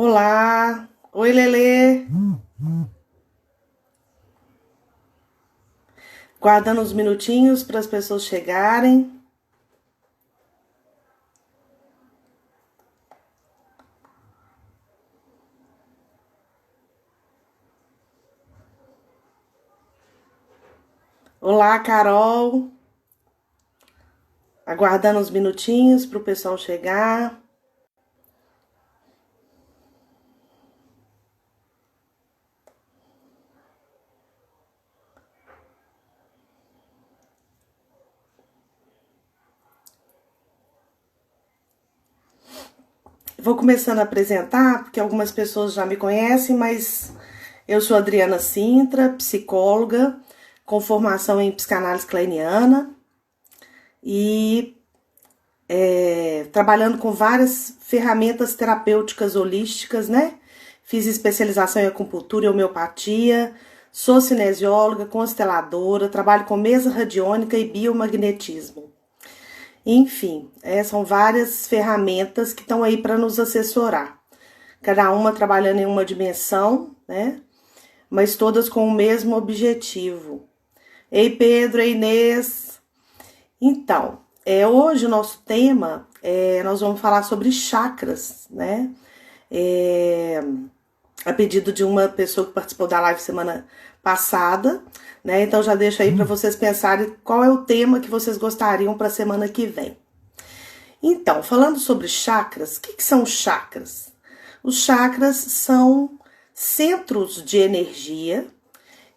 Olá! Oi, Lelê! Guardando uns minutinhos para as pessoas chegarem. Olá, Carol! Aguardando uns minutinhos para o pessoal chegar. Vou começando a apresentar, porque algumas pessoas já me conhecem, mas eu sou Adriana Sintra, psicóloga, com formação em psicanálise kleiniana e trabalhando com várias ferramentas terapêuticas holísticas, né? Fiz especialização em acupuntura e homeopatia, sou cinesióloga, consteladora, trabalho com mesa radiônica e biomagnetismo. Enfim, são várias ferramentas que estão aí para nos assessorar. Cada uma trabalhando em uma dimensão, né? Mas todas com o mesmo objetivo. Ei, Pedro, ei, Inês. Então, hoje o nosso tema, nós vamos falar sobre chakras, né? A pedido de uma pessoa que participou da live semana passada, né? Então já deixo aí para vocês pensarem qual é o tema que vocês gostariam para a semana que vem. Então, falando sobre chakras, o que são chakras? Os chakras são centros de energia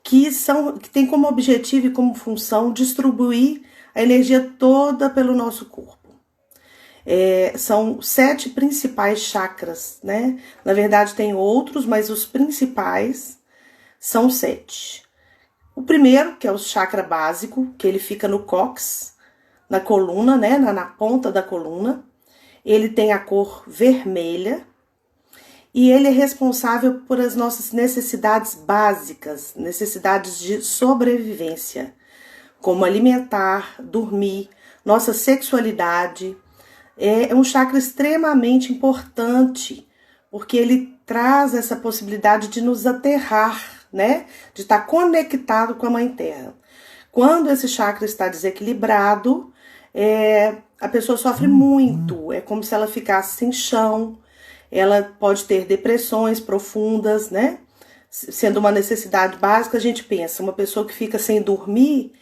que têm como objetivo e como função distribuir a energia toda pelo nosso corpo. São 7 principais chakras, né? Na verdade tem outros, mas os principais são 7. O primeiro, que é o chakra básico, que ele fica no cóccix, na coluna, né? Na ponta da coluna. Ele tem a cor vermelha e ele é responsável por as nossas necessidades básicas, necessidades de sobrevivência, como alimentar, dormir, nossa sexualidade. É um chakra extremamente importante, porque ele traz essa possibilidade de nos aterrar, né? De estar conectado com a Mãe Terra. Quando esse chakra está desequilibrado, a pessoa sofre muito, é como se ela ficasse sem chão, ela pode ter depressões profundas, né? Sendo uma necessidade básica, a gente pensa, uma pessoa que fica sem dormir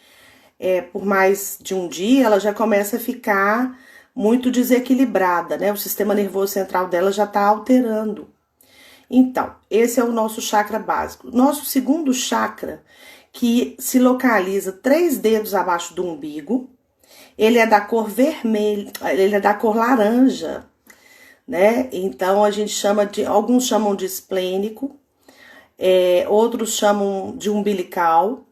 por mais de um dia, ela já começa a ficar muito desequilibrada, né? O sistema nervoso central dela já está alterando. Então, esse é o nosso chakra básico. Nosso segundo chakra, que se localiza 3 dedos abaixo do umbigo, ele é da cor vermelha, ele é da cor laranja, né? Então, alguns chamam de esplênico, outros chamam de umbilical,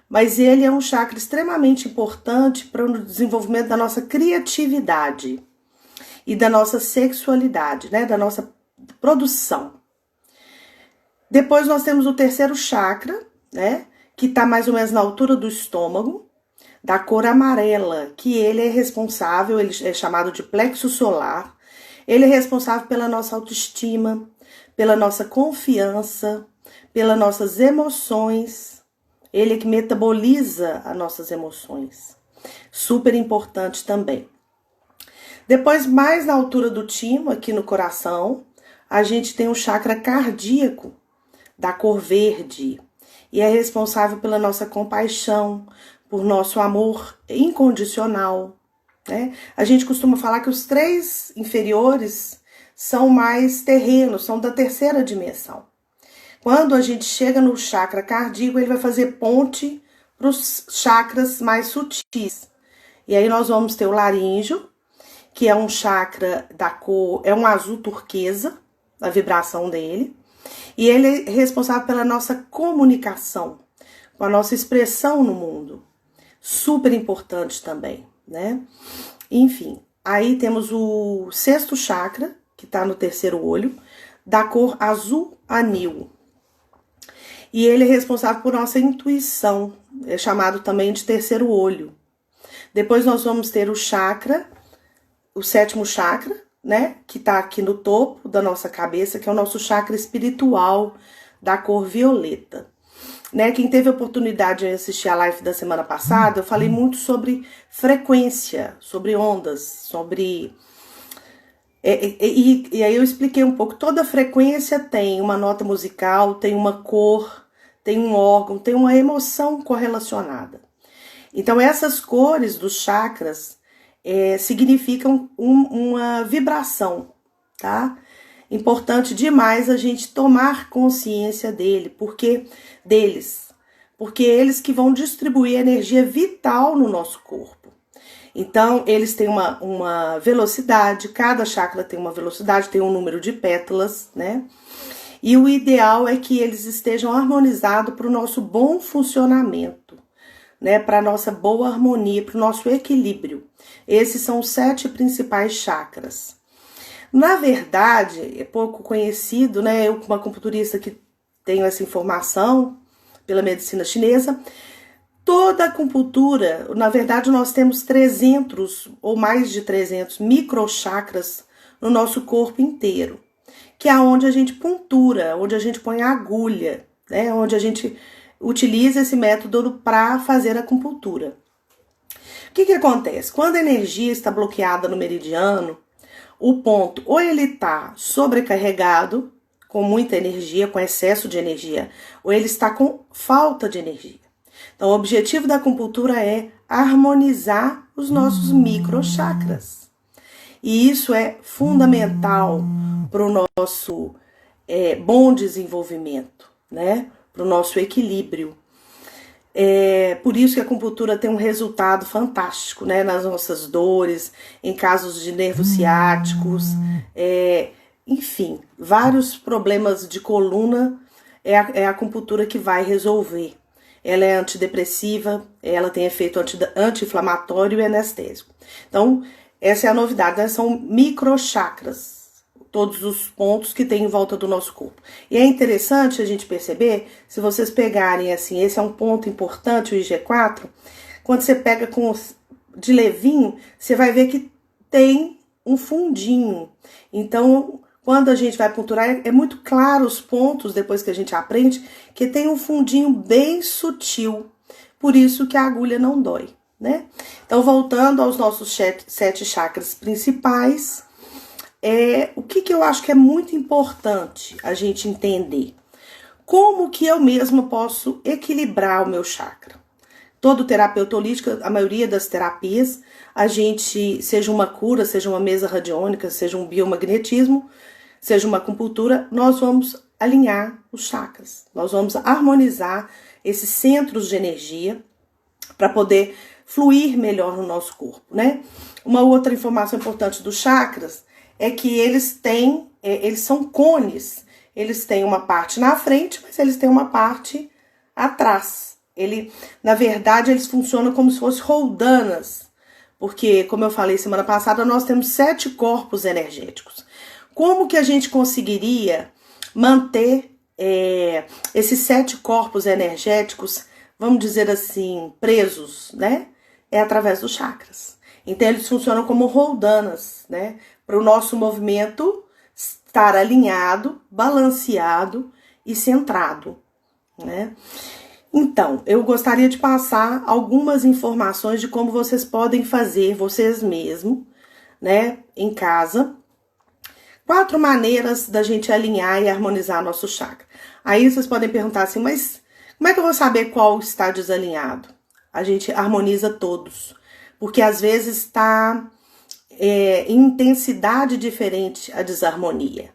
mas ele é um chakra extremamente importante para o desenvolvimento da nossa criatividade e da nossa sexualidade, né? Da nossa produção. Depois nós temos o terceiro chakra, né? Que está mais ou menos na altura do estômago, da cor amarela, que ele é responsável, ele é chamado de plexo solar. Ele é responsável pela nossa autoestima, pela nossa confiança, pelas nossas emoções. Ele é que metaboliza as nossas emoções. Super importante também. Depois, mais na altura do timo, aqui no coração, a gente tem o chakra cardíaco, da cor verde. E é responsável pela nossa compaixão, por nosso amor incondicional, né? A gente costuma falar que os 3 inferiores são mais terrenos, são da terceira dimensão. Quando a gente chega no chakra cardíaco, ele vai fazer ponte para os chakras mais sutis. E aí nós vamos ter o laríngeo, que é um chakra da cor, é um azul turquesa, a vibração dele. E ele é responsável pela nossa comunicação, com a nossa expressão no mundo. Super importante também, né? Enfim, aí temos o 6º chakra, que está no terceiro olho, da cor azul anil. E ele é responsável por nossa intuição, é chamado também de terceiro olho. Depois nós vamos ter o 7º chakra, né, que tá aqui no topo da nossa cabeça, que é o nosso chakra espiritual da cor violeta. Né, quem teve a oportunidade de assistir a live da semana passada, eu falei muito sobre frequência, sobre ondas, sobre... E aí eu expliquei um pouco, toda frequência tem uma nota musical, tem uma cor, tem um órgão, tem uma emoção correlacionada. Então essas cores dos chakras significam uma vibração, tá? Importante demais a gente tomar consciência deles, porque eles que vão distribuir energia vital no nosso corpo. Então, eles têm uma velocidade, cada chakra tem uma velocidade, tem um número de pétalas, né? E o ideal é que eles estejam harmonizados para o nosso bom funcionamento, né? Para a nossa boa harmonia, para o nosso equilíbrio. Esses são os 7 principais chakras. Na verdade, é pouco conhecido, né? Eu, como acupunturista que tenho essa informação pela medicina chinesa, toda a acupuntura, na verdade, nós temos 300 ou mais de 300 microchakras no nosso corpo inteiro, que é onde a gente puntura, onde a gente põe a agulha, né? Onde a gente utiliza esse método para fazer a acupuntura. O que acontece? Quando a energia está bloqueada no meridiano, o ponto ou ele está sobrecarregado, com muita energia, com excesso de energia, ou ele está com falta de energia. Então, o objetivo da acupuntura é harmonizar os nossos microchakras. E isso é fundamental para o nosso bom desenvolvimento, né? Para o nosso equilíbrio. Por isso que a acupuntura tem um resultado fantástico, né? Nas nossas dores, em casos de nervos ciáticos, enfim, vários problemas de coluna é a acupuntura que vai resolver. Ela é antidepressiva, ela tem efeito anti-inflamatório e anestésico. Então, essa é a novidade, né? São microchakras, todos os pontos que tem em volta do nosso corpo. E é interessante a gente perceber, se vocês pegarem assim, esse é um ponto importante, o IG4, quando você pega de levinho, você vai ver que tem um fundinho. Então, quando a gente vai punturar, é muito claro os pontos, depois que a gente aprende, que tem um fundinho bem sutil. Por isso que a agulha não dói, né? Então, voltando aos nossos 7 chakras principais, o que eu acho que é muito importante a gente entender? Como que eu mesma posso equilibrar o meu chakra? Todo terapeuta holístico, a maioria das terapias, a gente, seja uma cura, seja uma mesa radiônica, seja um biomagnetismo, seja uma acupuntura, nós vamos alinhar os chakras. Nós vamos harmonizar esses centros de energia para poder fluir melhor no nosso corpo, né? Uma outra informação importante dos chakras é que eles são cones. Eles têm uma parte na frente, mas eles têm uma parte atrás. Na verdade, eles funcionam como se fossem roldanas, porque, como eu falei semana passada, nós temos 7 corpos energéticos. Como que a gente conseguiria manter esses 7 corpos energéticos, vamos dizer assim, presos, né? É através dos chakras. Então, eles funcionam como roldanas, né? Para o nosso movimento estar alinhado, balanceado e centrado, né? Então, eu gostaria de passar algumas informações de como vocês podem fazer vocês mesmos, né, em casa. 4 maneiras da gente alinhar e harmonizar nosso chakra. Aí vocês podem perguntar assim, mas como é que eu vou saber qual está desalinhado? A gente harmoniza todos, porque às vezes está em intensidade diferente a desarmonia.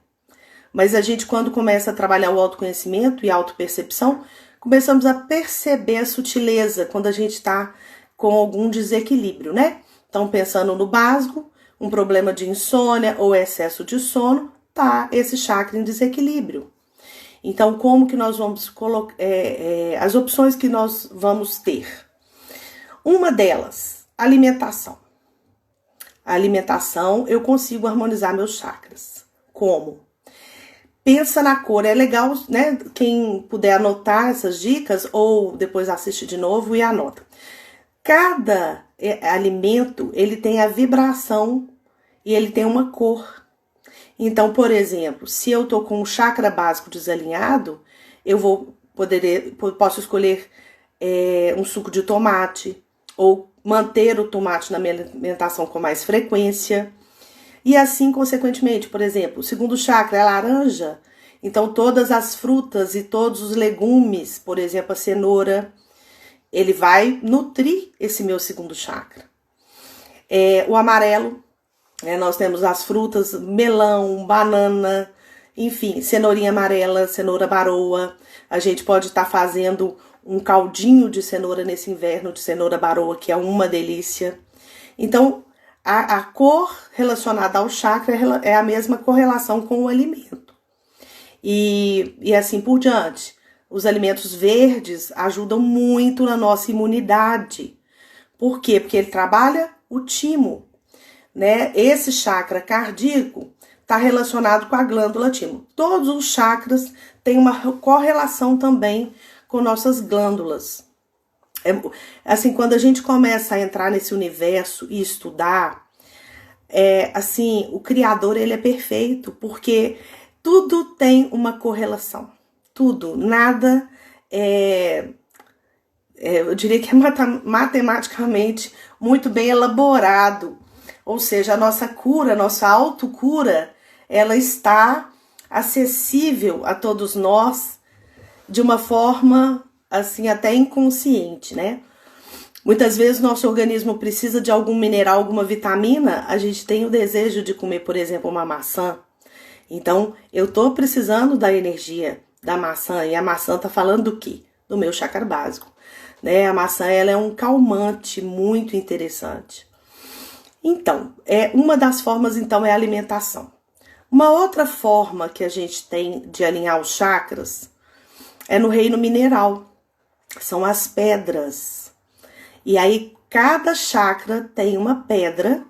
Mas a gente, quando começa a trabalhar o autoconhecimento e a autopercepção, começamos a perceber a sutileza quando a gente está com algum desequilíbrio, né? Então, pensando no básico, um problema de insônia ou excesso de sono, tá esse chakra em desequilíbrio. Então, como que nós vamos colocar, as opções que nós vamos ter? Uma delas, alimentação. A alimentação, eu consigo harmonizar meus chakras. Como? Pensa na cor, é legal, né? Quem puder anotar essas dicas ou depois assiste de novo e anota. Cada alimento, ele tem a vibração e ele tem uma cor. Então, por exemplo, se eu tô com o chakra básico desalinhado, posso escolher um suco de tomate, ou manter o tomate na minha alimentação com mais frequência. E assim, consequentemente, por exemplo, o segundo chakra é laranja, então todas as frutas e todos os legumes, por exemplo, a cenoura, ele vai nutrir esse meu segundo chakra. O amarelo, nós temos as frutas, melão, banana, enfim, cenourinha amarela, cenoura baroa. A gente pode estar fazendo um caldinho de cenoura nesse inverno, de cenoura baroa, que é uma delícia. Então, a cor relacionada ao chakra é a mesma correlação com o alimento. E assim por diante. Os alimentos verdes ajudam muito na nossa imunidade. Por quê? Porque ele trabalha o timo, né? Esse chakra cardíaco está relacionado com a glândula timo. Todos os chakras têm uma correlação também com nossas glândulas. Assim, quando a gente começa a entrar nesse universo e estudar, assim, o Criador, ele é perfeito, porque tudo tem uma correlação. Tudo, nada eu diria que é matematicamente muito bem elaborado. Ou seja, a nossa cura, a nossa autocura, ela está acessível a todos nós de uma forma, assim, até inconsciente, né? Muitas vezes nosso organismo precisa de algum mineral, alguma vitamina, a gente tem o desejo de comer, por exemplo, uma maçã. Então, eu tô precisando da energia da maçã, e a maçã tá falando do quê? Do meu chakra básico, né? A maçã, ela é um calmante muito interessante. Então, uma das formas, então, é a alimentação. Uma outra forma que a gente tem de alinhar os chakras é no reino mineral, são as pedras. E aí, cada chakra tem uma pedra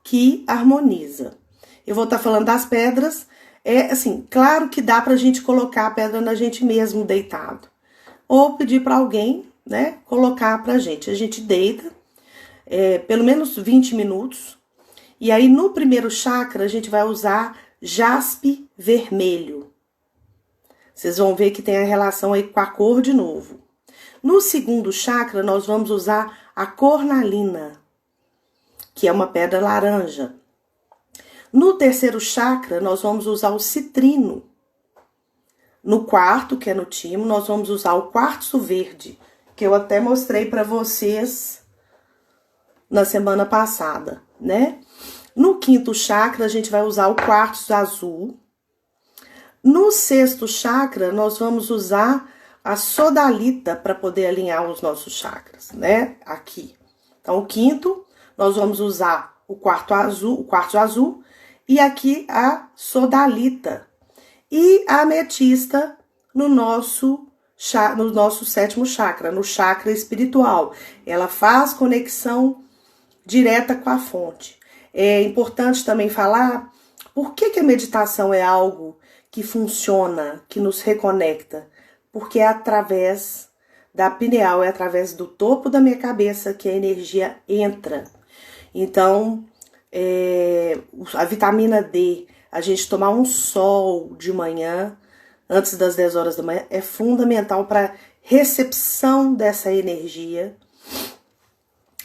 que harmoniza. Eu vou estar falando das pedras, assim, claro que dá pra gente colocar a pedra na gente mesmo deitado. Ou pedir para alguém, né, colocar pra gente. A gente deita, pelo menos 20 minutos. E aí, no primeiro chakra, a gente vai usar jaspe vermelho. Vocês vão ver que tem a relação aí com a cor de novo. No segundo chakra, nós vamos usar a cornalina, que é uma pedra laranja. No terceiro chakra, nós vamos usar o citrino. No quarto, que é no timo, nós vamos usar o quartzo verde, que eu até mostrei para vocês na semana passada, né? No quinto chakra, a gente vai usar o quartzo azul. No sexto chakra, nós vamos usar a sodalita para poder alinhar os nossos chakras, né? Aqui. Então, o quinto, nós vamos usar o quartzo azul, e aqui a sodalita. E a ametista no nosso sétimo chakra, no chakra espiritual. Ela faz conexão direta com a fonte. É importante também falar por que a meditação é algo que funciona, que nos reconecta. Porque é através da pineal, é através do topo da minha cabeça que a energia entra. Então, a vitamina D, a gente tomar um sol de manhã, antes das 10 horas da manhã, é fundamental para recepção dessa energia,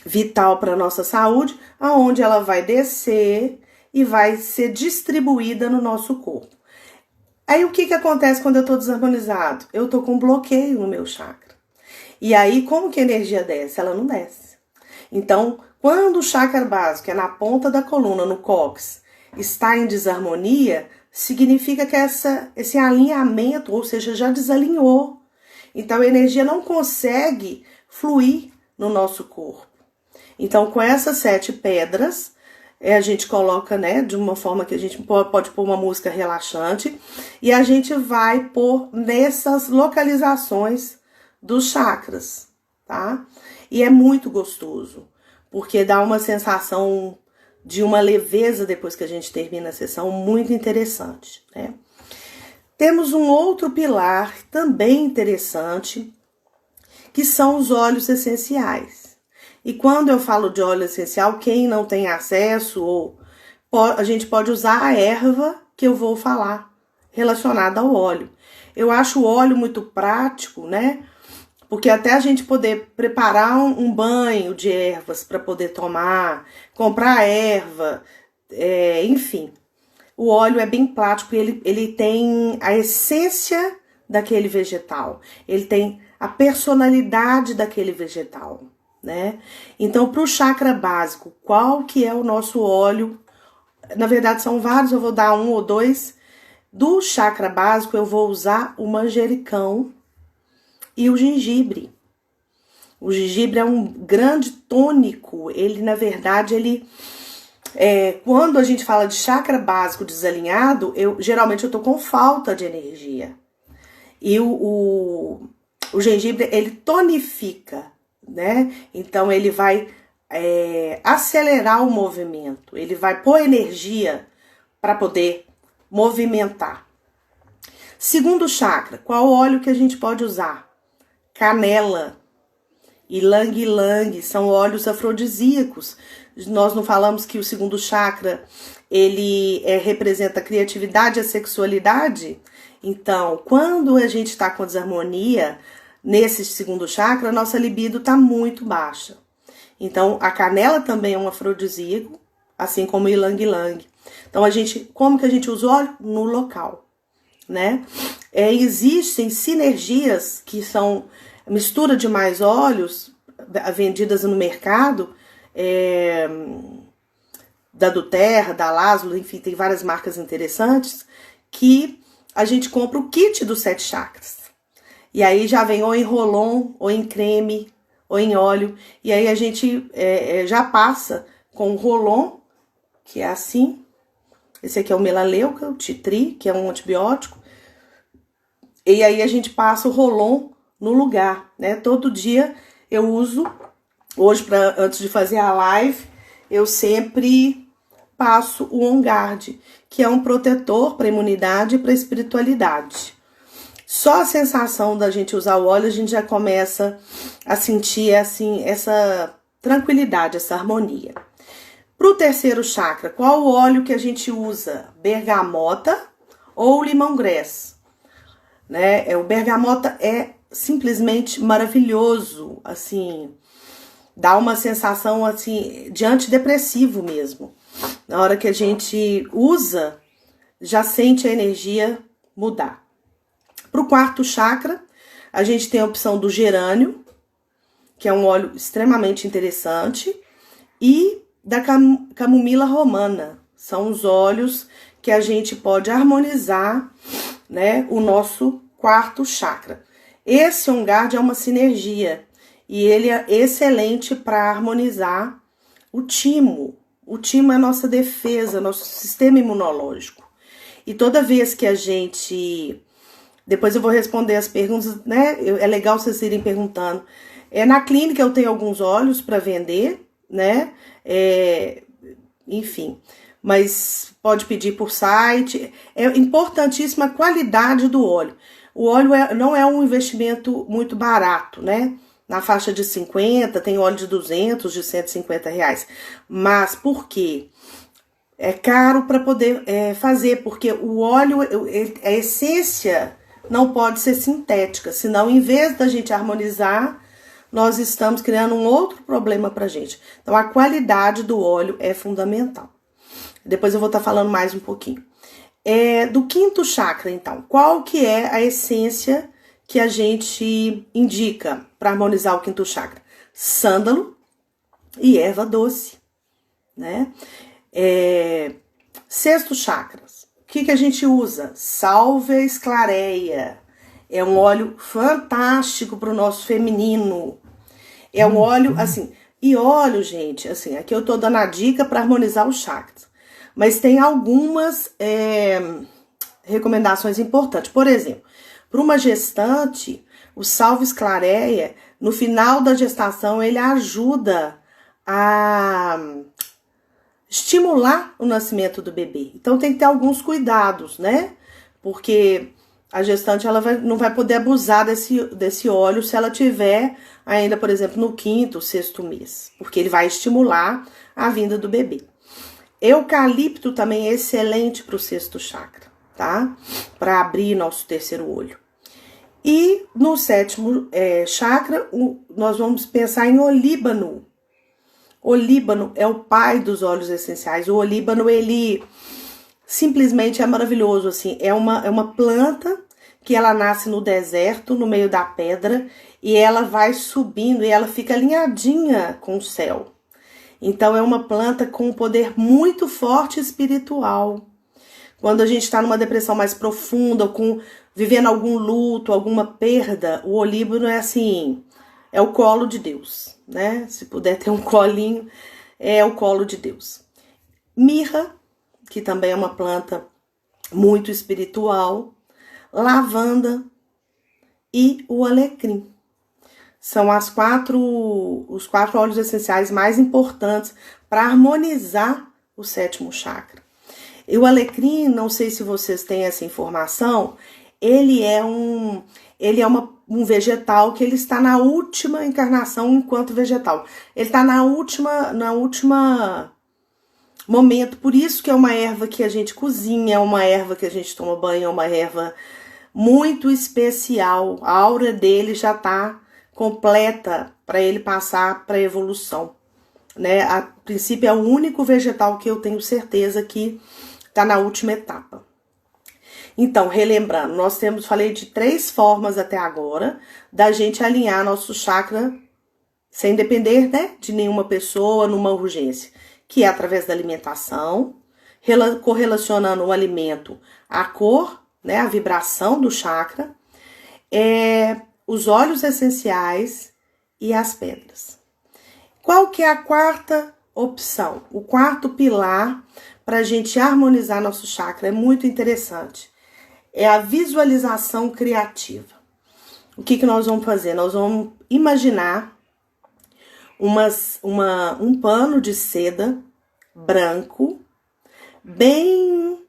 vital para a nossa saúde, aonde ela vai descer e vai ser distribuída no nosso corpo. Aí, o que acontece quando eu estou desarmonizado? Eu estou com bloqueio no meu chakra. E aí, como que a energia desce? Ela não desce. Então, quando o chakra básico, que é na ponta da coluna, no cóccix, está em desarmonia, significa que esse alinhamento, ou seja, já desalinhou. Então, a energia não consegue fluir no nosso corpo. Então, com essas 7 pedras, a gente coloca, né, de uma forma que a gente pode pôr uma música relaxante, e a gente vai pôr nessas localizações dos chakras, tá? E é muito gostoso, porque dá uma sensação de uma leveza depois que a gente termina a sessão muito interessante, né? Temos um outro pilar também interessante, que são os óleos essenciais. E quando eu falo de óleo essencial, quem não tem acesso, a gente pode usar a erva que eu vou falar relacionado ao óleo. Eu acho o óleo muito prático, né? Porque até a gente poder preparar um banho de ervas para poder tomar, comprar erva, enfim. O óleo é bem prático, ele tem a essência daquele vegetal, ele tem a personalidade daquele vegetal, né? Então, para o chakra básico, qual que é o nosso óleo? Na verdade, são vários, eu vou dar um ou dois. Do chakra básico, eu vou usar o manjericão e o gengibre. O gengibre é um grande tônico, ele, na verdade, quando a gente fala de chakra básico desalinhado, geralmente eu tô com falta de energia. E o gengibre, ele tonifica, né? Então, ele vai acelerar o movimento, ele vai pôr energia para poder movimentar. Segundo chakra, qual óleo que a gente pode usar? Canela, ylang-ylang, são óleos afrodisíacos. Nós não falamos que o segundo chakra, ele representa a criatividade e a sexualidade? Então, quando a gente está com desarmonia nesse segundo chakra, a nossa libido está muito baixa. Então, a canela também é um afrodisíaco, assim como o ylang-ylang. Então, como que a gente usa o óleo? No local, né? Existem sinergias que são mistura de mais óleos vendidas no mercado, da doTERRA, da Lázaro, enfim, tem várias marcas interessantes, que a gente compra o kit dos 7 chakras. E aí já vem ou em rolon, ou em creme, ou em óleo. E aí a gente já passa com o rolon, que é assim. Esse aqui é o melaleuca, o titri, que é um antibiótico. E aí a gente passa o rolon no lugar, né? Todo dia eu uso. Hoje, antes de fazer a live, eu sempre passo o On Guard, que é um protetor para imunidade e para espiritualidade. Só a sensação da gente usar o óleo, a gente já começa a sentir assim, essa tranquilidade, essa harmonia. Para o terceiro chakra, qual o óleo que a gente usa? Bergamota ou lemongrass? Né? O bergamota é simplesmente maravilhoso, assim, dá uma sensação assim de antidepressivo mesmo. Na hora que a gente usa, já sente a energia mudar. Para o quarto chakra, a gente tem a opção do gerânio, que é um óleo extremamente interessante, e da camomila romana. São os óleos que a gente pode harmonizar, né, o nosso quarto chakra. Esse On Guard é uma sinergia e ele é excelente para harmonizar o timo. O timo é a nossa defesa, nosso sistema imunológico. E toda vez que a gente... Depois eu vou responder as perguntas, né? É legal vocês irem perguntando. Na clínica eu tenho alguns óleos para vender, né? Enfim, mas pode pedir por site. É importantíssima a qualidade do óleo. O óleo não é um investimento muito barato, né? Na faixa de 50, tem óleo de 200, de 150 reais. Mas por quê? É caro para poder fazer, porque o óleo, a essência não pode ser sintética, senão em vez da gente harmonizar, nós estamos criando um outro problema pra gente. Então, a qualidade do óleo é fundamental. Depois eu vou estar falando mais um pouquinho. Do quinto chakra, então, qual que é a essência que a gente indica para harmonizar o quinto chakra? Sândalo e erva doce, né? Sexto chakra, o que a gente usa? Sálvia esclareia. É um óleo fantástico para o nosso feminino. É um óleo, assim... E óleo, gente, assim, aqui eu tô dando a dica para harmonizar os chakras. Mas tem algumas recomendações importantes. Por exemplo, para uma gestante, o Sálvia esclareia, no final da gestação, ele ajuda a estimular o nascimento do bebê. Então, tem que ter alguns cuidados, né? Porque a gestante não vai poder abusar desse óleo se ela tiver ainda, por exemplo, no quinto, sexto mês. Porque ele vai estimular a vinda do bebê. Eucalipto também é excelente para o sexto chakra, tá? Para abrir nosso terceiro olho. E no sétimo chakra, nós vamos pensar em olíbano. Olíbano é o pai dos óleos essenciais. O olíbano, ele simplesmente é maravilhoso, assim. É uma planta que ela nasce no deserto, no meio da pedra, e ela vai subindo e ela fica alinhadinha com o céu. Então, é uma planta com um poder muito forte espiritual. Quando a gente está numa depressão mais profunda, vivendo algum luto, alguma perda, o olíbano é assim, é o colo de Deus, né? Se puder ter um colinho, é o colo de Deus. Mirra, que também é uma planta muito espiritual. Lavanda e o alecrim. São os quatro óleos essenciais mais importantes para harmonizar o sétimo chakra. E o alecrim, não sei se vocês têm essa informação, ele é um vegetal que ele está na última encarnação enquanto vegetal. Ele está na última momento, por isso que é uma erva que a gente cozinha, é uma erva que a gente toma banho, é uma erva muito especial. A aura dele já está completa para ele passar para a evolução, né? A princípio é o único vegetal que eu tenho certeza que está na última etapa. Então, relembrando, falei de 3 formas até agora da gente alinhar nosso chakra sem depender, né, de nenhuma pessoa, numa urgência, que é através da alimentação, correlacionando o alimento à cor, né, a vibração do chakra, os óleos essenciais e as pedras. Qual que é a quarta opção? O quarto pilar para a gente harmonizar nosso chakra é muito interessante. É a visualização criativa. O que nós vamos fazer? Nós vamos imaginar um pano de seda branco, bem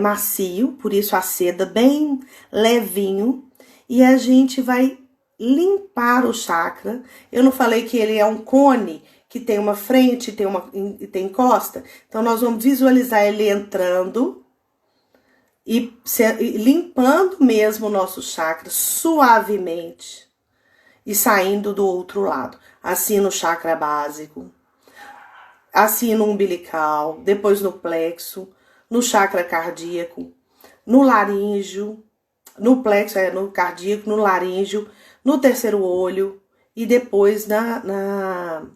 macio, por isso a seda bem levinho, e a gente vai limpar o chakra. Eu não falei que ele é um cone, que tem uma frente e tem costa? Então, nós vamos visualizar ele entrando e limpando mesmo o nosso chakra suavemente e saindo do outro lado. Assim no chakra básico, assim no umbilical, depois no plexo, no chakra cardíaco, no laríngeo, no plexo, no cardíaco, no laríngeo, no terceiro olho e depois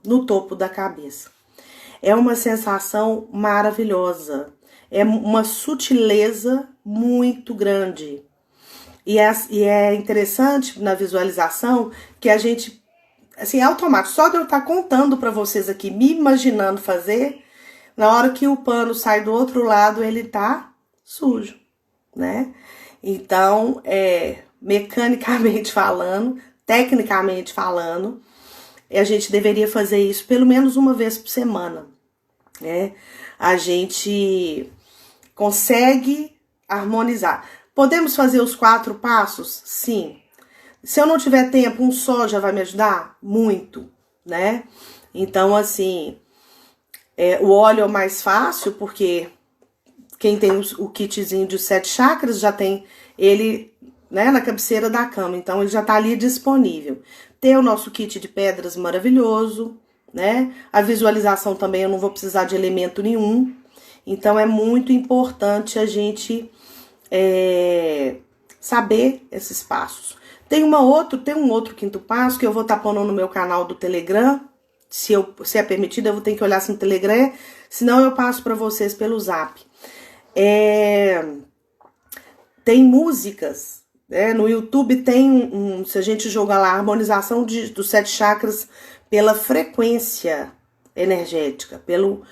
no topo da cabeça. É uma sensação maravilhosa, é uma sutileza muito grande. E é interessante na visualização que a gente, assim, é automático. Só de eu estar contando para vocês aqui, me imaginando fazer, na hora que o pano sai do outro lado, ele tá sujo, né? Então, mecanicamente falando, tecnicamente falando, a gente deveria fazer isso pelo menos uma vez por semana, né? A gente consegue harmonizar. Podemos fazer os 4 passos? Sim. Se eu não tiver tempo, um só já vai me ajudar? Muito, né? Então, assim, o óleo é o mais fácil, porque quem tem o kitzinho de 7 chakras já tem ele, né, na cabeceira da cama. Então, ele já tá ali disponível. Tem o nosso kit de pedras maravilhoso, né? A visualização também eu não vou precisar de elemento nenhum. Então, é muito importante a gente saber esses passos. Tem um outro 5º passo que eu vou estar pondo no meu canal do Telegram. Se é permitido, eu vou ter que olhar se no Telegram, senão eu passo para vocês pelo Zap. Tem músicas, né? No YouTube tem se a gente jogar lá, a harmonização dos 7 chakras pela frequência energética, pelo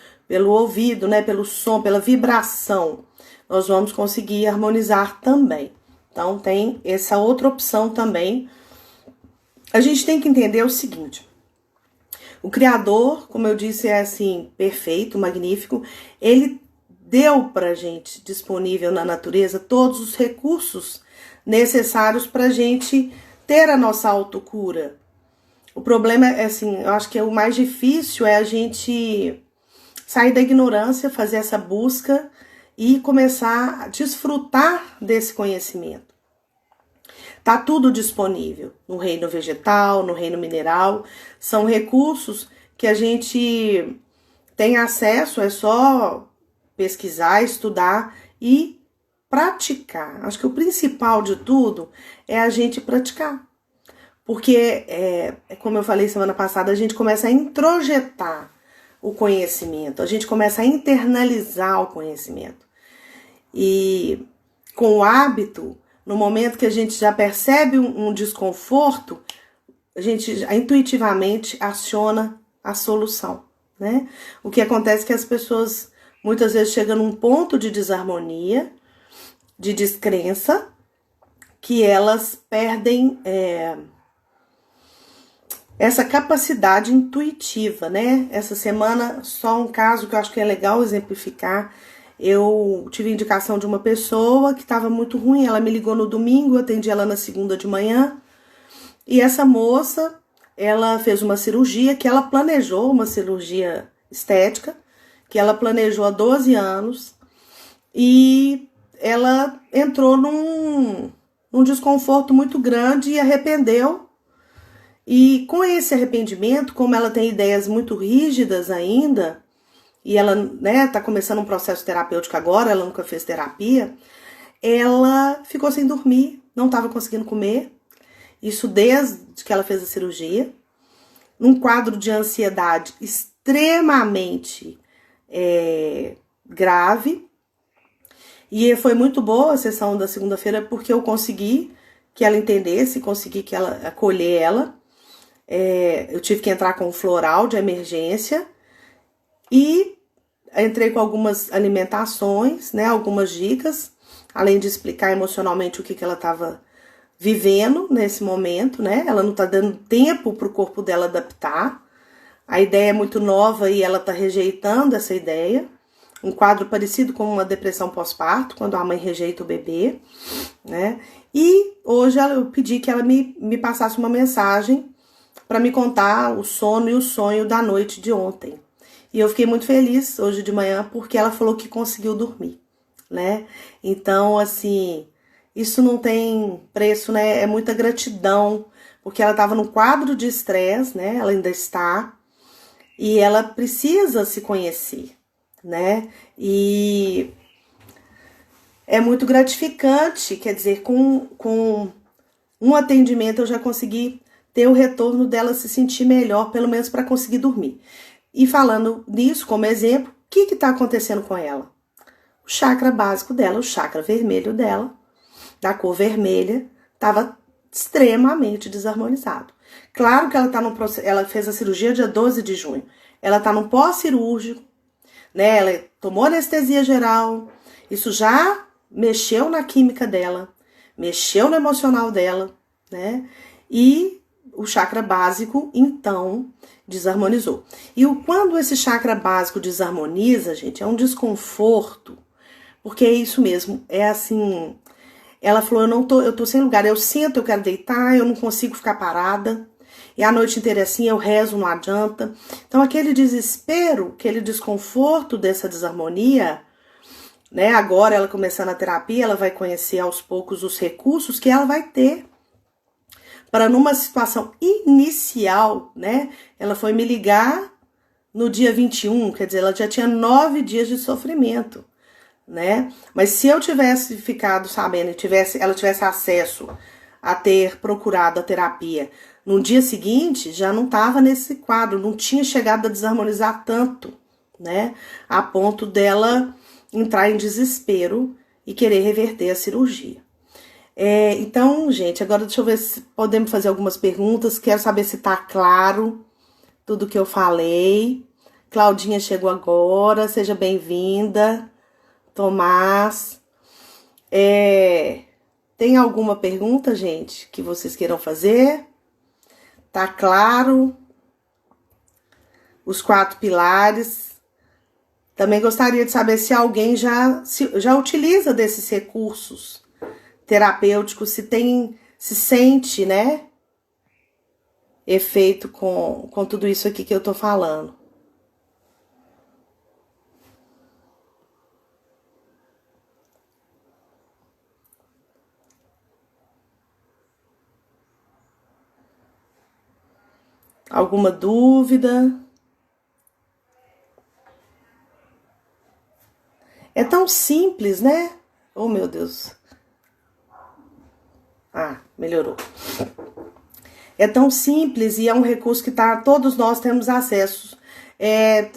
ouvido, né? Pelo som, pela vibração, nós vamos conseguir harmonizar também. Então, tem essa outra opção também. A gente tem que entender o seguinte: o Criador, como eu disse, é assim, perfeito, magnífico. Ele deu pra gente, disponível na natureza, todos os recursos necessários pra gente ter a nossa autocura. O problema é assim, eu acho que o mais difícil é a gente sair da ignorância, fazer essa busca e começar a desfrutar desse conhecimento. Tá tudo disponível no reino vegetal, no reino mineral, são recursos que a gente tem acesso, é só pesquisar, estudar e praticar. Acho que o principal de tudo é a gente praticar. Porque, como eu falei semana passada, a gente começa a introjetar o conhecimento, a gente começa a internalizar o conhecimento. E com o hábito, no momento que a gente já percebe um desconforto, a gente intuitivamente aciona a solução, né? O que acontece é que as pessoas muitas vezes chegam num ponto de desarmonia, de descrença, que elas perdem essa capacidade intuitiva, né? Essa semana, só um caso que eu acho que é legal exemplificar. Eu tive indicação de uma pessoa que estava muito ruim, ela me ligou no domingo, eu atendi ela na segunda de manhã, e essa moça, ela fez uma cirurgia que ela planejou, uma cirurgia estética, que ela planejou há 12 anos, e ela entrou num desconforto muito grande e arrependeu. E com esse arrependimento, como ela tem ideias muito rígidas ainda, e ela, né, tá começando um processo terapêutico agora, ela nunca fez terapia, ela ficou sem dormir, não estava conseguindo comer, isso desde que ela fez a cirurgia, num quadro de ansiedade extremamente grave. E foi muito boa a sessão da segunda-feira, porque eu consegui que ela entendesse, consegui que ela acolher ela. Eu tive que entrar com um floral de emergência e entrei com algumas alimentações, né, algumas dicas, além de explicar emocionalmente o que ela estava vivendo nesse momento, né? Ela não está dando tempo para o corpo dela adaptar. A ideia é muito nova e ela está rejeitando essa ideia. Um quadro parecido com uma depressão pós-parto, quando a mãe rejeita o bebê, né? E hoje eu pedi que ela me passasse uma mensagem para me contar o sono e o sonho da noite de ontem. E eu fiquei muito feliz hoje de manhã porque ela falou que conseguiu dormir, né? Então, assim, isso não tem preço, né? É muita gratidão, porque ela estava num quadro de estresse, né? Ela ainda está, e ela precisa se conhecer, né? E é muito gratificante, quer dizer, com um atendimento eu já consegui ter o retorno dela se sentir melhor, pelo menos para conseguir dormir. E falando nisso como exemplo, o que está acontecendo com ela? O chakra básico dela, o chakra vermelho dela, da cor vermelha, estava extremamente desarmonizado. Claro que ela tá no processo, ela fez a cirurgia dia 12 de junho. Ela está no pós-cirúrgico, né? Ela tomou anestesia geral. Isso já mexeu na química dela, mexeu no emocional dela, né? E o chakra básico, então, desarmonizou. E quando esse chakra básico desarmoniza, gente, é um desconforto, porque é isso mesmo, é assim, ela falou, eu tô sem lugar, eu sinto, eu quero deitar, eu não consigo ficar parada, e a noite inteira é assim, eu rezo, não adianta. Então, aquele desespero, aquele desconforto dessa desarmonia, né, agora ela começando a terapia, ela vai conhecer aos poucos os recursos que ela vai ter para numa situação inicial, né? Ela foi me ligar no dia 21, quer dizer, ela já tinha 9 dias de sofrimento, né? Mas se eu tivesse ficado sabendo, ela tivesse acesso a ter procurado a terapia no dia seguinte, já não estava nesse quadro, não tinha chegado a desarmonizar tanto, né? A ponto dela entrar em desespero e querer reverter a cirurgia. Então, gente, agora deixa eu ver se podemos fazer algumas perguntas. Quero saber se tá claro tudo que eu falei. Claudinha chegou agora, seja bem-vinda. Tomás. Tem alguma pergunta, gente, que vocês queiram fazer? Tá claro? Os 4 pilares. Também gostaria de saber se alguém já utiliza desses recursos terapêutico, se sente, né, efeito com tudo isso aqui que eu tô falando. Alguma dúvida? É tão simples, né? Oh, meu Deus. Ah, melhorou. É tão simples e é um recurso que todos nós temos acesso.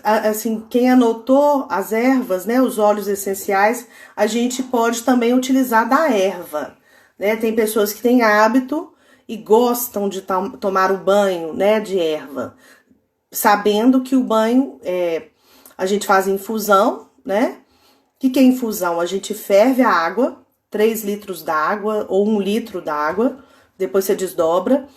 Assim, quem anotou as ervas, né, os óleos essenciais, a gente pode também utilizar da erva, né? Tem pessoas que têm hábito e gostam de tomar o banho, né, de erva, sabendo que o banho a gente faz infusão, né? O que é infusão? A gente ferve a água, 3 litros d'água ou 1 litro d'água, depois você desdobra.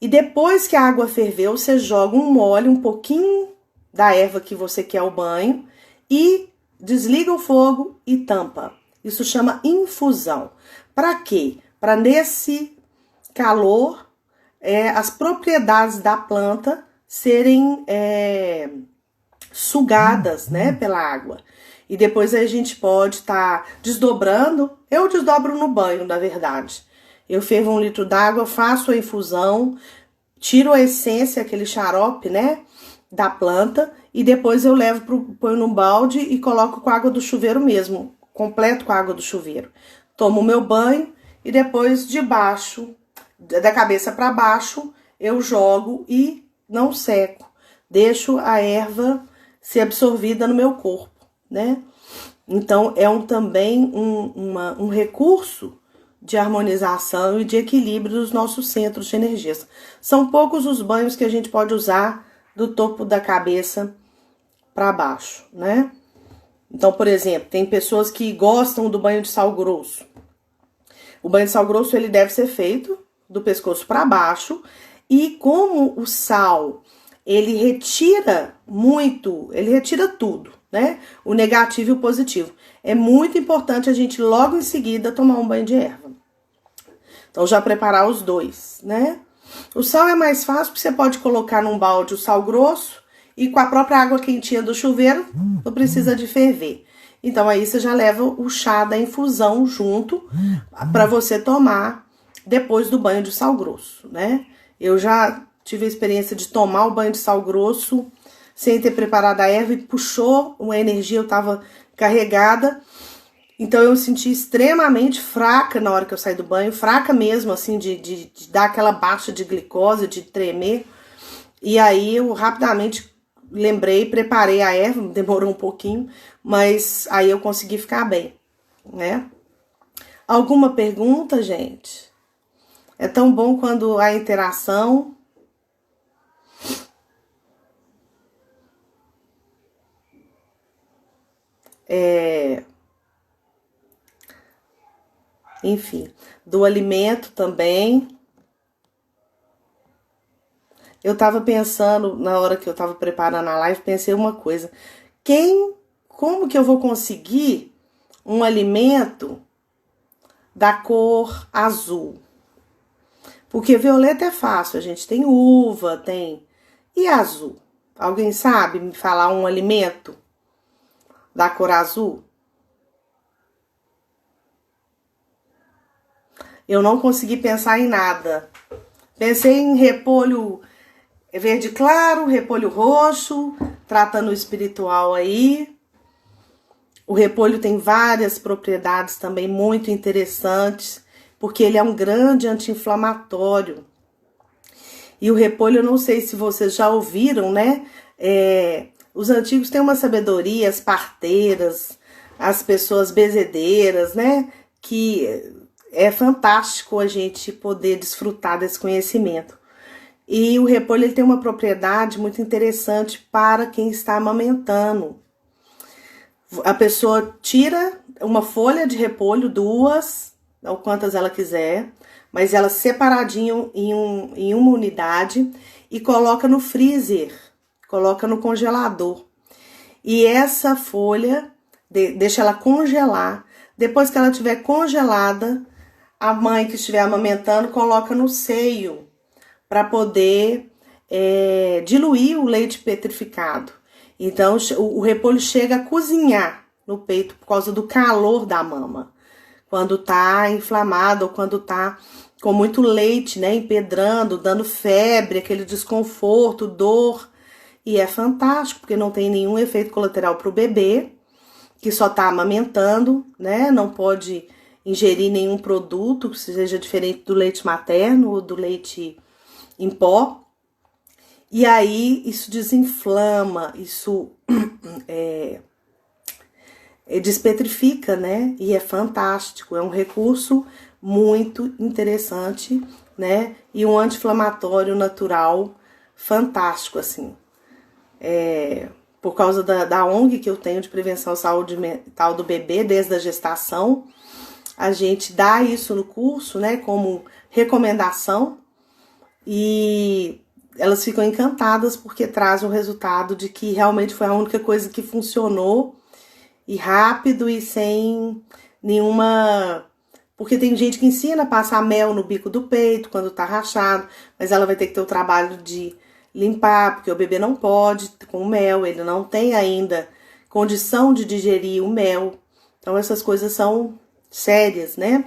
E depois que a água ferveu, você joga um mole, um pouquinho da erva que você quer o banho e desliga o fogo e tampa. Isso chama infusão. Para quê? Para nesse calor, as propriedades da planta serem sugadas, né, pela água. E depois a gente pode estar desdobrando. Eu desdobro no banho, na verdade. Eu fervo 1 litro d'água, faço a infusão, tiro a essência, aquele xarope, né, da planta, e depois eu ponho num balde e coloco com a água do chuveiro mesmo, completo com a água do chuveiro. Tomo o meu banho e depois de baixo, da cabeça para baixo, eu jogo e não seco. Deixo a erva ser absorvida no meu corpo, né? Então, também um recurso de harmonização e de equilíbrio dos nossos centros de energia. São poucos os banhos que a gente pode usar do topo da cabeça para baixo, né? Então, por exemplo, tem pessoas que gostam do banho de sal grosso. O banho de sal grosso, ele deve ser feito do pescoço para baixo, e como o sal, ele retira tudo, né? O negativo e o positivo. É muito importante a gente logo em seguida tomar um banho de erva. Então, já preparar os dois, né? O sal é mais fácil, porque você pode colocar num balde o sal grosso e com a própria água quentinha do chuveiro, não precisa de ferver. Então, aí você já leva o chá da infusão junto para você tomar depois do banho de sal grosso, né? Eu já tive a experiência de tomar o banho de sal grosso sem ter preparado a erva e puxou uma energia, eu tava carregada. Então, eu me senti extremamente fraca na hora que eu saí do banho, fraca mesmo, assim, de dar aquela baixa de glicose, de tremer. E aí, eu rapidamente lembrei, preparei a erva, demorou um pouquinho, mas aí eu consegui ficar bem, né? Alguma pergunta, gente? É tão bom quando há interação. Enfim, do alimento também. Eu tava pensando, na hora que eu tava preparando a live, pensei uma coisa. Como que eu vou conseguir um alimento da cor azul? Porque violeta é fácil, a gente tem uva, tem... E azul? Alguém sabe me falar um alimento da cor azul? Eu não consegui pensar em nada. Pensei em repolho verde claro, repolho roxo, tratando o espiritual aí. O repolho tem várias propriedades também muito interessantes, porque ele é um grande anti-inflamatório. E o repolho, eu não sei se vocês já ouviram, né? Os antigos têm uma sabedoria, as parteiras, as pessoas bezedeiras, né? Que é fantástico a gente poder desfrutar desse conhecimento. E o repolho, ele tem uma propriedade muito interessante para quem está amamentando. A pessoa tira uma folha de repolho, 2, ou quantas ela quiser, mas ela separadinho em uma unidade e coloca no freezer, coloca no congelador. E essa folha, deixa ela congelar. Depois que ela estiver congelada, a mãe que estiver amamentando coloca no seio para poder diluir o leite petrificado. Então, o repolho chega a cozinhar no peito por causa do calor da mama, quando tá inflamado ou quando tá com muito leite, né, empedrando, dando febre, aquele desconforto, dor. E é fantástico, porque não tem nenhum efeito colateral para o bebê, que só está amamentando, né? Não pode ingerir nenhum produto que seja diferente do leite materno ou do leite em pó. E aí isso desinflama, isso despetrifica, né? E é fantástico, é um recurso muito interessante, né? E um anti-inflamatório natural fantástico, assim. Por causa da ONG que eu tenho de prevenção à saúde mental do bebê desde a gestação, a gente dá isso no curso, né? Como recomendação, e elas ficam encantadas porque traz o resultado de que realmente foi a única coisa que funcionou, e rápido e sem nenhuma... Porque tem gente que ensina a passar mel no bico do peito quando tá rachado, mas ela vai ter que ter o trabalho de limpar, porque o bebê não pode com o mel, ele não tem ainda condição de digerir o mel. Então essas coisas são sérias, né?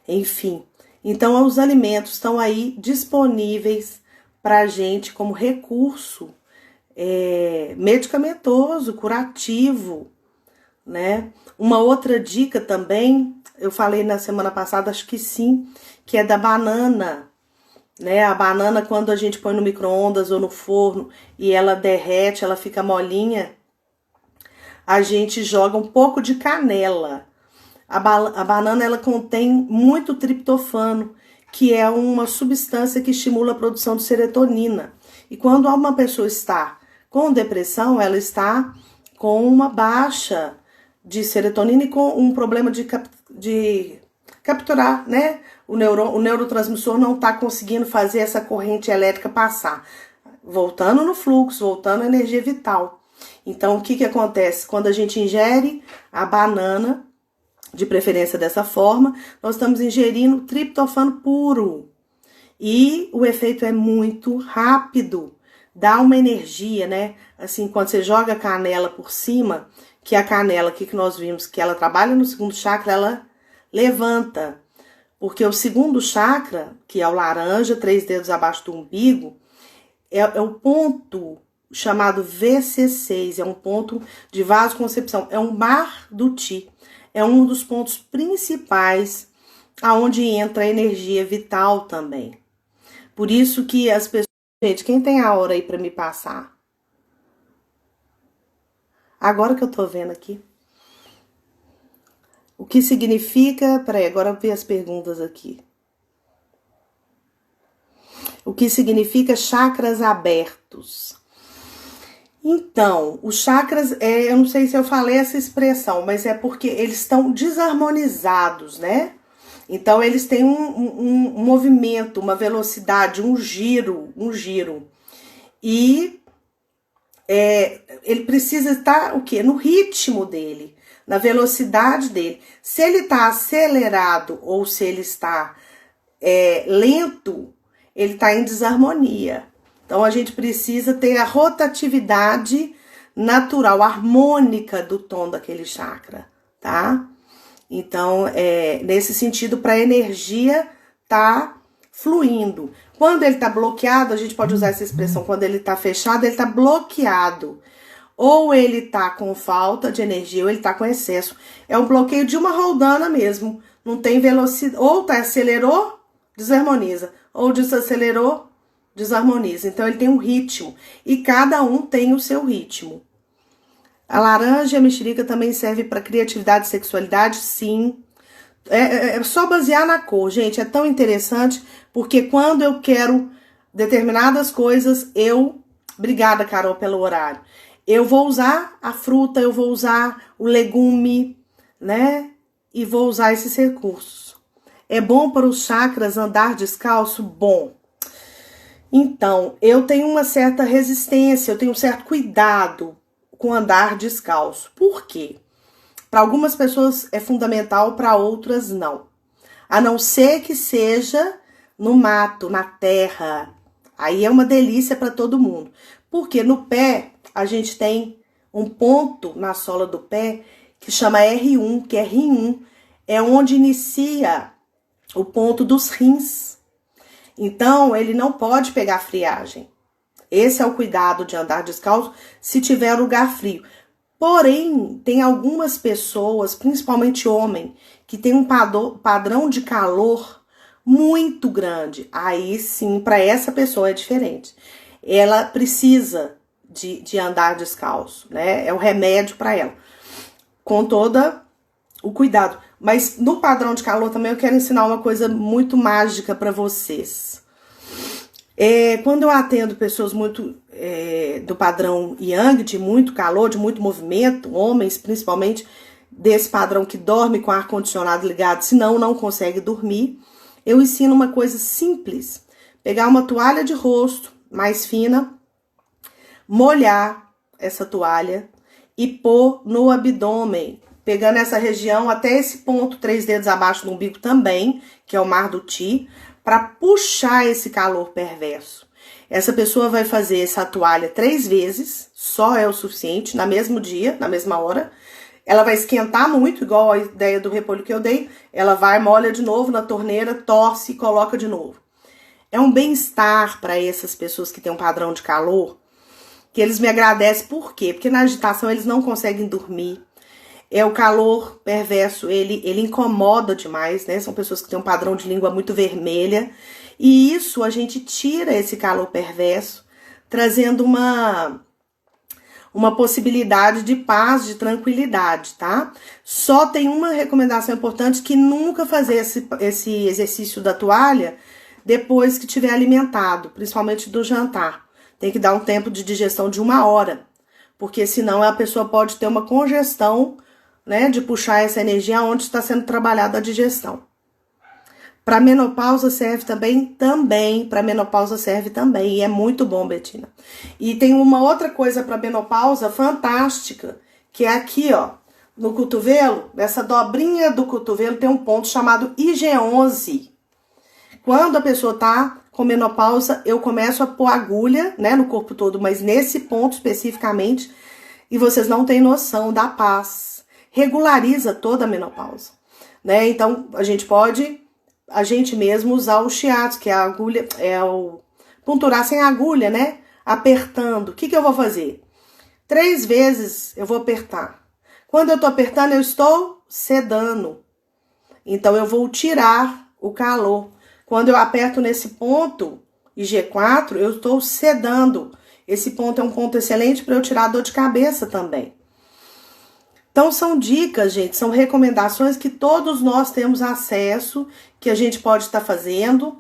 Enfim, então os alimentos estão aí disponíveis para a gente como recurso medicamentoso, curativo, né? Uma outra dica também, eu falei na semana passada, acho que sim, que é da banana, né? A banana, quando a gente põe no micro-ondas ou no forno e ela derrete, ela fica molinha, a gente joga um pouco de canela. A banana, ela contém muito triptofano, que é uma substância que estimula a produção de serotonina. E quando uma pessoa está com depressão, ela está com uma baixa de serotonina e com um problema de capturar, né? O neurotransmissor não está conseguindo fazer essa corrente elétrica passar. Voltando no fluxo, voltando à energia vital. Então, o que acontece? Quando a gente ingere a banana, de preferência dessa forma, nós estamos ingerindo triptofano puro. E o efeito é muito rápido. Dá uma energia, né? Assim, quando você joga a canela por cima, que a canela, que nós vimos, que ela trabalha no segundo chakra, ela levanta. Porque o segundo chakra, que é o laranja, 3 dedos abaixo do umbigo, é o ponto chamado VC6, é um ponto de vasoconcepção, é um mar do Ti. É um dos pontos principais aonde entra a energia vital também. Por isso que as pessoas... Gente, quem tem a hora aí para me passar? Agora que eu tô vendo aqui. O que significa... Peraí, agora eu vou ver as perguntas aqui. O que significa chakras abertos? Então, os chakras, eu não sei se eu falei essa expressão, mas é porque eles estão desarmonizados, né? Então, eles têm um movimento, uma velocidade, um giro. E ele precisa estar, o quê? No ritmo dele, na velocidade dele. Se ele está acelerado ou se ele está lento, ele está em desarmonia. Então, a gente precisa ter a rotatividade natural, harmônica do tom daquele chakra, tá? Então, nesse sentido, para a energia tá fluindo. Quando ele tá bloqueado, a gente pode usar essa expressão, quando ele tá fechado, ele tá bloqueado. Ou ele tá com falta de energia, ou ele tá com excesso. É um bloqueio de uma roldana mesmo. Não tem velocidade. Ou acelerou, desarmoniza. Ou desacelerou, desarmoniza. Então, ele tem um ritmo. E cada um tem o seu ritmo. A laranja e a mexerica também serve para criatividade e sexualidade? Sim. É só basear na cor, gente. É tão interessante, porque quando eu quero determinadas coisas, Obrigada, Carol, pelo horário. Eu vou usar a fruta, eu vou usar o legume, né? E vou usar esses recursos. É bom para os chakras andar descalço? Bom. Então, eu tenho uma certa resistência, eu tenho um certo cuidado com andar descalço. Por quê? Para algumas pessoas é fundamental, para outras não. A não ser que seja no mato, na terra. Aí é uma delícia para todo mundo. Porque no pé, a gente tem um ponto na sola do pé que chama R1, que é rim1. É onde inicia o ponto dos rins. Então, ele não pode pegar friagem. Esse é o cuidado de andar descalço se tiver lugar frio. Porém, tem algumas pessoas, principalmente homem, que tem um padrão de calor muito grande. Aí sim, para essa pessoa é diferente. Ela precisa de andar descalço, né? É o remédio para ela. Com todo o cuidado. Mas no padrão de calor também eu quero ensinar uma coisa muito mágica para vocês. Quando eu atendo pessoas muito do padrão Yang, de muito calor, de muito movimento, homens principalmente, desse padrão que dorme com ar-condicionado ligado, senão não consegue dormir, eu ensino uma coisa simples. Pegar uma toalha de rosto mais fina, molhar essa toalha e pôr no abdômen, pegando essa região até esse ponto, 3 dedos abaixo do umbigo também, que é o mar do Ti, para puxar esse calor perverso. Essa pessoa vai fazer essa toalha 3 vezes, só é o suficiente, no mesmo dia, na mesma hora. Ela vai esquentar muito, igual a ideia do repolho que eu dei. Ela vai, molha de novo na torneira, torce e coloca de novo. É um bem-estar para essas pessoas que têm um padrão de calor, que eles me agradecem. Por quê? Porque na agitação eles não conseguem dormir. O calor perverso, ele incomoda demais, né? São pessoas que têm um padrão de língua muito vermelha. E isso, a gente tira esse calor perverso, trazendo uma possibilidade de paz, de tranquilidade, tá? Só tem uma recomendação importante, que nunca fazer esse exercício da toalha depois que tiver alimentado, principalmente do jantar. Tem que dar um tempo de digestão de 1 hora, porque senão a pessoa pode ter uma congestão, né, de puxar essa energia onde está sendo trabalhada a digestão. Para menopausa serve também, para menopausa serve também, e é muito bom, Betina. E tem uma outra coisa para menopausa fantástica, que é aqui, ó, no cotovelo, essa dobrinha do cotovelo tem um ponto chamado IG11. Quando a pessoa tá com menopausa, eu começo a pôr agulha, né, no corpo todo, mas nesse ponto especificamente, e vocês não têm noção da paz. Regulariza toda a menopausa, né? Então, a gente mesmo usar o shiatsu, que é a agulha, ponturar sem agulha, né? Apertando. O que eu vou fazer? 3 vezes eu vou apertar. Quando eu tô apertando, eu estou sedando. Então, eu vou tirar o calor. Quando eu aperto nesse ponto, IG4, eu estou sedando. Esse ponto é um ponto excelente para eu tirar a dor de cabeça também. Então, são dicas, gente, são recomendações que todos nós temos acesso, que a gente pode estar fazendo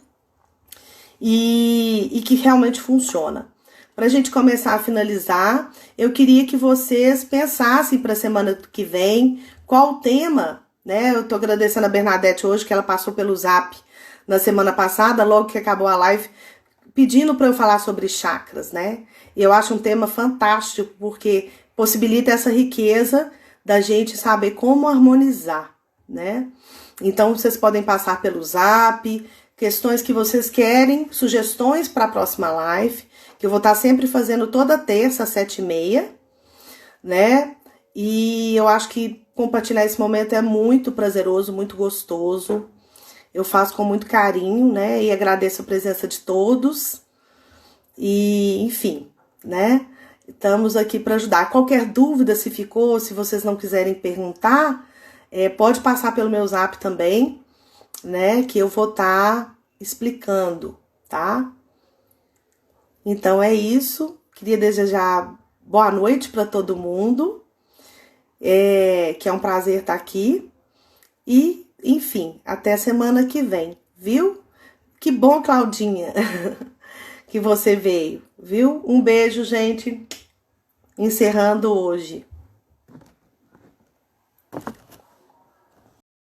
e que realmente funciona. Para a gente começar a finalizar, eu queria que vocês pensassem para a semana que vem qual o tema, né? Eu tô agradecendo a Bernadette hoje, que ela passou pelo Zap na semana passada, logo que acabou a live, pedindo para eu falar sobre chakras, né? E eu acho um tema fantástico, porque possibilita essa riqueza da gente saber como harmonizar, né? Então, vocês podem passar pelo Zap, questões que vocês querem, sugestões para a próxima live, que eu vou estar sempre fazendo toda terça, às 7h30, né? E eu acho que compartilhar esse momento é muito prazeroso, muito gostoso. Eu faço com muito carinho, né? E agradeço a presença de todos. E, enfim, né? Estamos aqui para ajudar. Qualquer dúvida, se ficou, se vocês não quiserem perguntar, pode passar pelo meu Zap também, né? Que eu vou estar explicando, tá? Então é isso. Queria desejar boa noite para todo mundo. Que é um prazer estar aqui. E, enfim, até semana que vem, viu? Que bom, Claudinha, que você veio, viu? Um beijo, gente. Encerrando hoje.